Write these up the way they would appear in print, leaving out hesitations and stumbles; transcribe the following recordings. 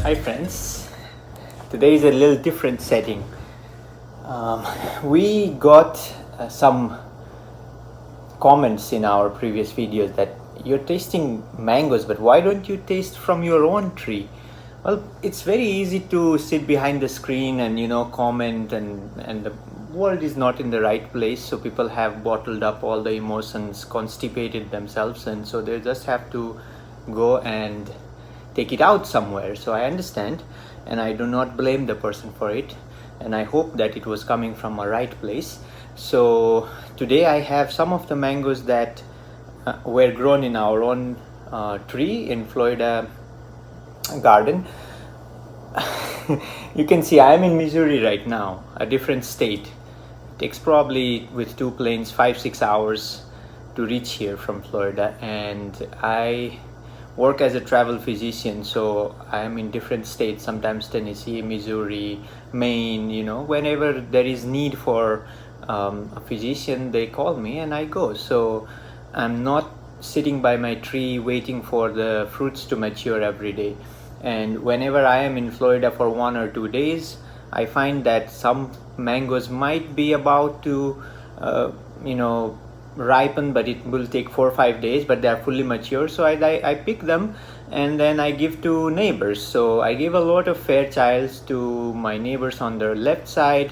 Hi friends, today is a little different setting. We got some comments in our previous videos that you're tasting mangoes, but why don't you taste from your own tree? Well, it's very easy to sit behind the screen and comment, and the world is not in the right place, so people have bottled up all the emotions, constipated themselves, and so they just have to go and take it out somewhere. So I understand, and I do not blame the person for it, and I hope that it was coming from a right place. So today I have some of the mangoes that were grown in our own tree in Florida garden. You can see I am in Missouri right now, a different state. It takes probably with 2 planes 5-6 hours to reach here from Florida, and I work as a travel physician, so I am in different states, sometimes Tennessee, Missouri, Maine. Whenever there is need for a physician, they call me and I go. So I'm not sitting by my tree waiting for the fruits to mature every day. And whenever I am in Florida for 1 or 2 days, I find that some mangoes might be about to ripen, but it will take 4 or 5 days, but they are fully mature. So I pick them and then I give to neighbors. So I gave a lot of Fairchilds to my neighbors on the left side,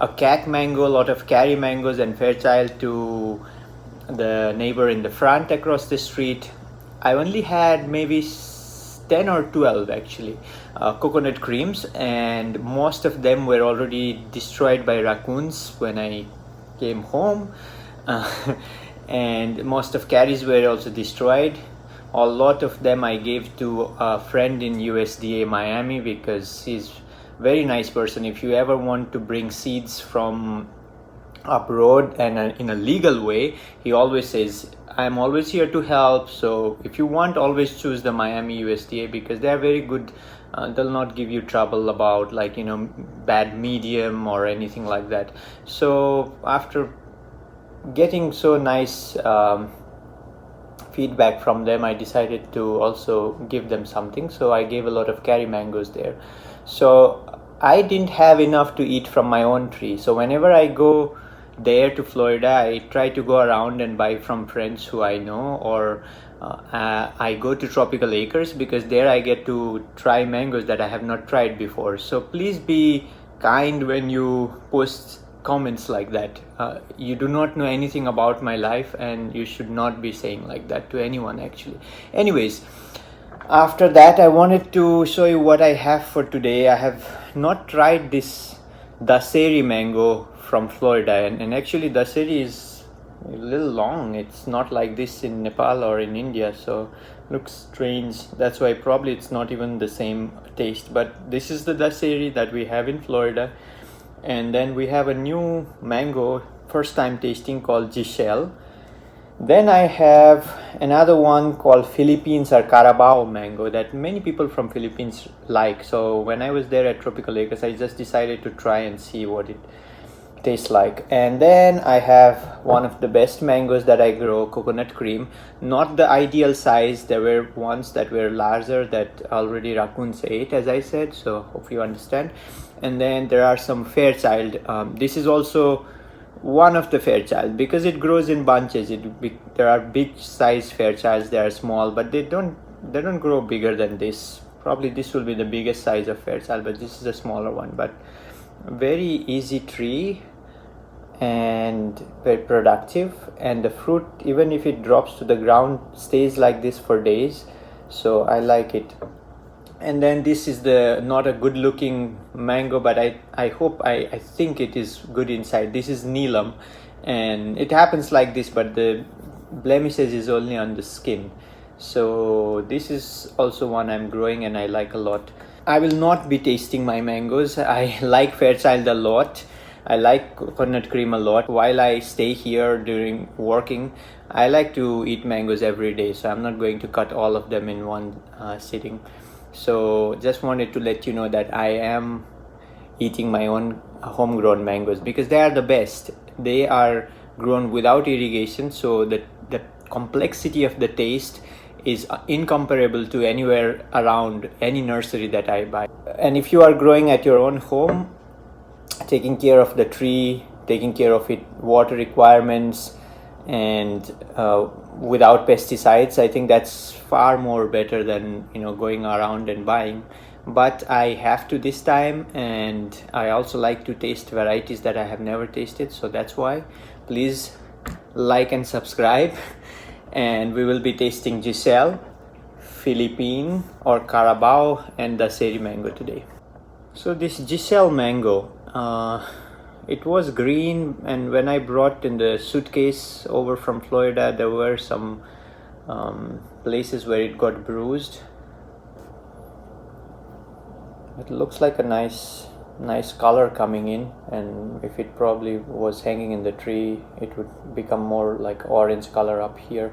a cat mango, a lot of Cari mangoes and Fairchild to the neighbor in the front across the street. I only had maybe 10 or 12 actually coconut creams, and most of them were already destroyed by raccoons when I came home. And most of Caris were also destroyed. A lot of them I gave to a friend in USDA Miami, because he's a very nice person. If you ever want to bring seeds from abroad and in a legal way, he always says, I'm always here to help. So if you want, always choose the Miami USDA, because they are very good. They'll not give you trouble about bad medium or anything like that. So after getting so nice feedback from them, I decided to also give them something. So I gave a lot of Cari mangoes there. So I didn't have enough to eat from my own tree. So whenever I go there to Florida, I try to go around and buy from friends who I know, or I go to Tropical Acres, because there I get to try mangoes that I have not tried before. So please be kind when you post comments like that. You do not know anything about my life, and you should not be saying like that to anyone actually. Anyways, after that I wanted to show you what I have for today. I have not tried this Dasheri mango from Florida, and actually Dasheri is a little long. It's not like this in Nepal or in India, so looks strange. That's why probably it's not even the same taste. But this is the Dasheri that we have in Florida. And then we have a new mango, first time tasting, called GISELLE. Then I have another one called Philippines or Carabao mango that many people from Philippines like. So when I was there at Tropical Acres, I just decided to try and see what it tastes like. And then I have one of the best mangoes that I grow, coconut cream. Not the ideal size. There were ones that were larger that already raccoons ate, as I said, so hope you understand. And then there are some Fairchild. This is also one of the Fairchild, because it grows in bunches. There are big size Fairchilds, they are small, but they don't grow bigger than this. Probably this will be the biggest size of Fairchild, but this is a smaller one. But very easy tree and very productive, and the fruit, even if it drops to the ground, stays like this for days. So I like it. And then this is the not a good looking mango, but I think it is good inside. This is Neelam, and it happens like this, but the blemishes is only on the skin. So this is also one I'm growing and I like a lot. I will not be tasting my mangoes. I like Fairchild a lot. I like coconut cream a lot. While I stay here during working, I like to eat mangoes every day, so I'm not going to cut all of them in one sitting. So just wanted to let you know that I am eating my own homegrown mangoes, because they are the best. They are grown without irrigation, so the complexity of the taste is incomparable to anywhere around any nursery that I buy. And if you are growing at your own home, taking care of the tree, taking care of its water requirements, and without pesticides, I think that's far more better than going around and buying. But I have to this time, and I also like to taste varieties that I have never tasted, so that's why. Please like and subscribe. And we will be tasting Giselle, Philippine or Carabao, and Dasheri mango today. So this Giselle mango, it was green, and when I brought in the suitcase over from Florida, there were some places where it got bruised. It looks like a nice color coming in, and if it probably was hanging in the tree, it would become more like orange color up here.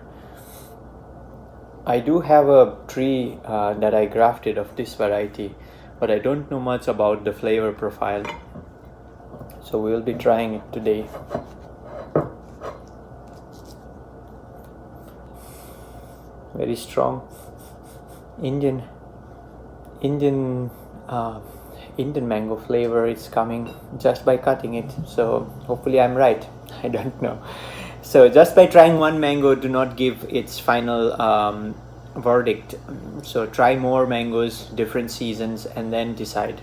I do have a tree that I grafted of this variety, but I don't know much about the flavor profile, so we will be trying it today. Very strong Indian mango flavor is coming just by cutting it, so hopefully I'm right. I don't know. So just by trying one mango, do not give its final verdict. So try more mangoes, different seasons, and then decide.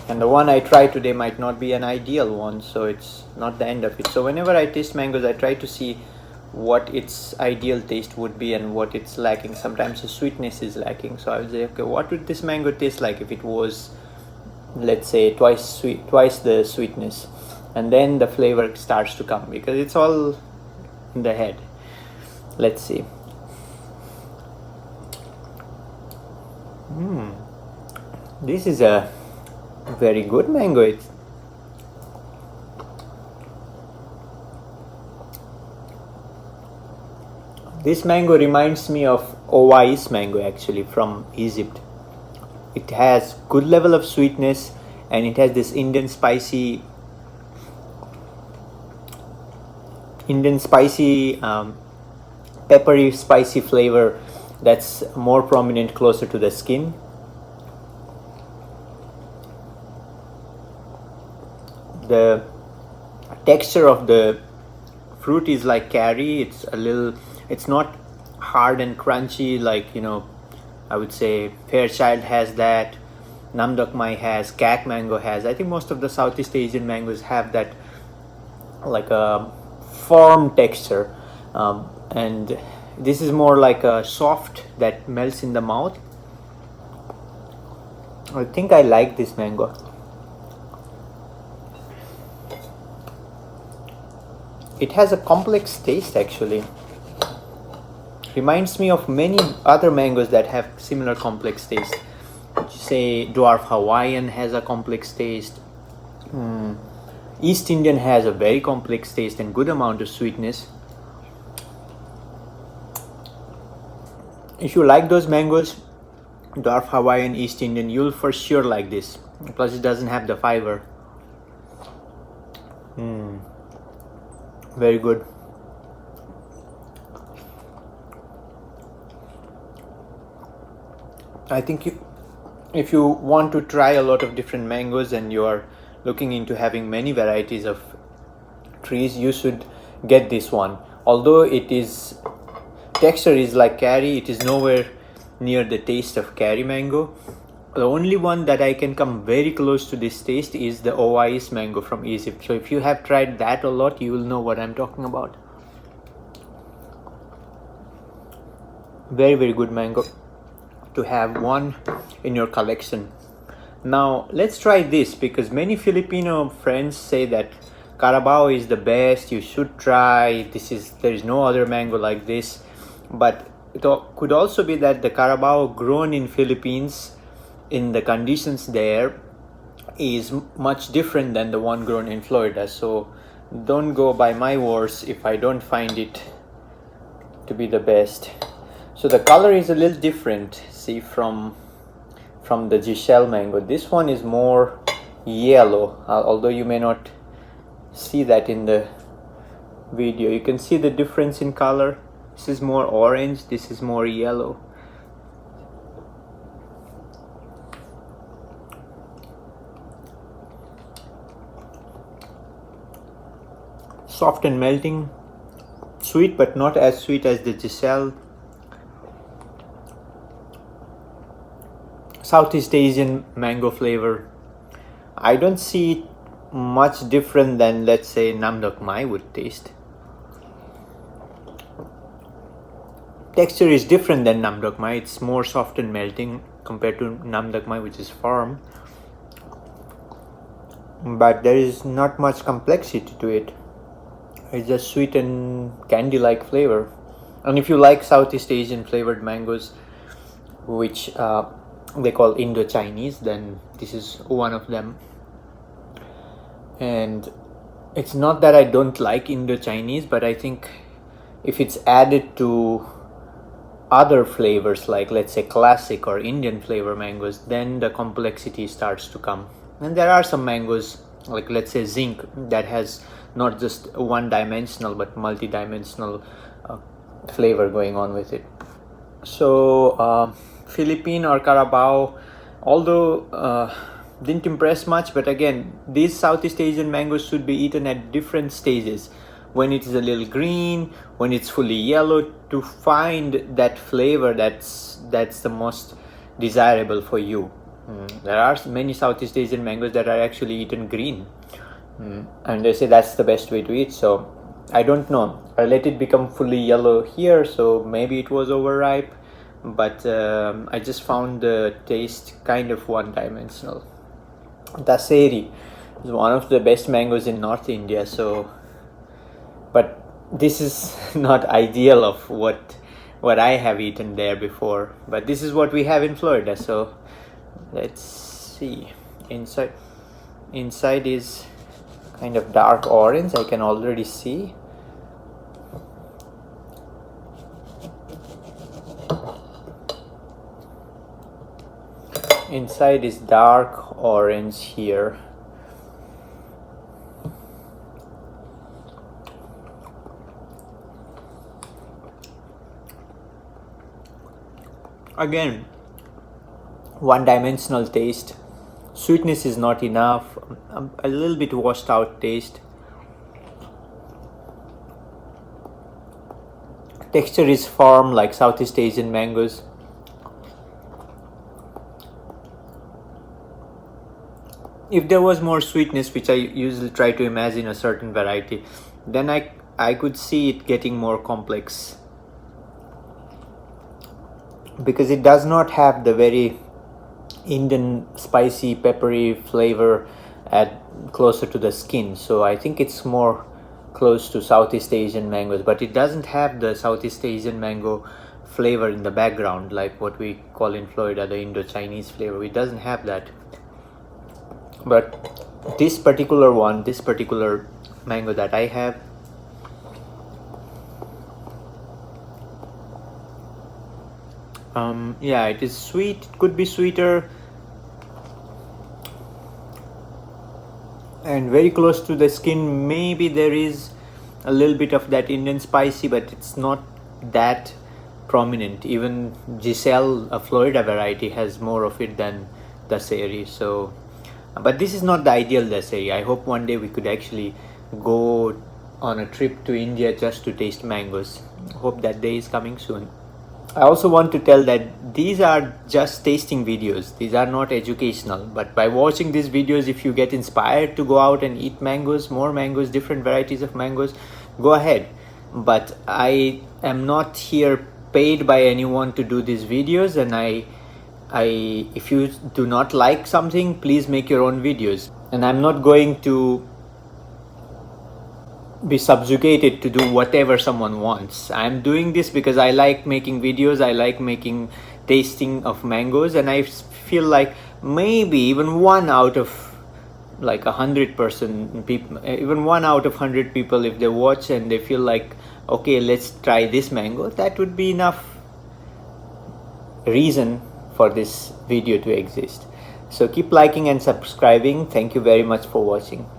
And the one I tried today might not be an ideal one, so it's not the end of it. So whenever I taste mangoes, I try to see what its ideal taste would be and what it's lacking. Sometimes the sweetness is lacking, so I would say, okay, what would this mango taste like if it was, let's say, twice the sweetness, and then the flavor starts to come, because it's all in the head. Let's see. This is a very good mango. This mango reminds me of Owais mango, actually, from Egypt. It has good level of sweetness, and it has this Indian spicy peppery spicy flavor that's more prominent closer to the skin. The texture of the fruit is like carry. It's not hard and crunchy like, I would say Fairchild has that, Namdok Mai has, Kak mango has. I think most of the Southeast Asian mangoes have that, like a firm texture, and this is more like a soft that melts in the mouth. I think I like this mango. It has a complex taste, actually. Reminds me of many other mangoes that have similar complex taste. Say Dwarf Hawaiian has a complex taste. East Indian has a very complex taste and good amount of sweetness. If you like those mangoes, Dwarf Hawaiian, East Indian, you'll for sure like this. Plus it doesn't have the fiber. Very good. I think if you want to try a lot of different mangoes and you are looking into having many varieties of trees, you should get this one. Although it is texture is like carry, it is nowhere near the taste of carry mango. The only one that I can come very close to this taste is the Owais mango from Egypt. So if you have tried that a lot, you will know what I'm talking about. Very, very good mango to have one in your collection. Now let's try this, because many Filipino friends say that Carabao is the best, you should try, there is no other mango like this. But it could also be that the Carabao grown in Philippines, in the conditions there, is much different than the one grown in Florida. So don't go by my words if I don't find it to be the best. So the color is a little different, see, from the Giselle mango. This one is more yellow, although you may not see that in the video. You can see the difference in color. This is more orange, this is more yellow. Soft and melting, sweet but not as sweet as the GISELLE. Southeast Asian mango flavor. I don't see it much different than, let's say, Namdok Mai would taste. Texture is different than Namdok Mai. It's more soft and melting compared to Namdok Mai, which is firm. But there is not much complexity to it. It's just sweet and candy-like flavor. And if you like Southeast Asian flavored mangoes, which they call Indo-Chinese, then this is one of them. And it's not that I don't like Indo-Chinese, but I think if it's added to other flavors, like let's say classic or Indian flavor mangoes, then the complexity starts to come. And there are some mangoes, like let's say zinc, that has not just one-dimensional but multi-dimensional flavor going on with it. So Philippine or Carabao, although didn't impress much, but again, these Southeast Asian mangoes should be eaten at different stages. When it is a little green, when it's fully yellow, to find that flavor that's the most desirable for you. There are many Southeast Asian mangoes that are actually eaten green, and they say that's the best way to eat. So I don't know, I let it become fully yellow here, so maybe it was overripe, but I just found the taste kind of one-dimensional. Dasheri is one of the best mangoes in North India, so, but this is not ideal of what I have eaten there before, but this is what we have in Florida. So let's see. Inside is kind of dark orange, I can already see. Inside is dark orange here. Again, one-dimensional taste. Sweetness is not enough. A little bit washed out taste. Texture is firm like Southeast Asian mangoes. If there was more sweetness, which I usually try to imagine a certain variety, then I could see it getting more complex, because it does not have the very Indian spicy peppery flavor at closer to the skin. So I think it's more close to Southeast Asian mangoes, but it doesn't have the Southeast Asian mango flavor in the background like what we call in Florida the Indo-Chinese flavor. It doesn't have that. But this particular mango that I have, yeah, it is sweet. It could be sweeter and very close to the skin. Maybe there is a little bit of that Indian spicy, but it's not that prominent. Even GISELLE, a Florida variety, has more of it than Dasheri. So, but this is not the ideal Dasheri. I hope one day we could actually go on a trip to India just to taste mangoes. Hope that day is coming soon. I also want to tell that these are just tasting videos. These are not educational, but by watching these videos, if you get inspired to go out and eat mangoes, more mangoes, different varieties of mangoes, go ahead. But I am not here paid by anyone to do these videos, and if you do not like something, please make your own videos. And I'm not going to be subjugated to do whatever someone wants. I'm doing this because I like making videos, I like making tasting of mangoes, and I feel like maybe even 1 out of like 100 people, even 1 out of 100 people, if they watch and they feel like, okay, let's try this mango, that would be enough reason for this video to exist. So keep liking and subscribing. Thank you very much for watching.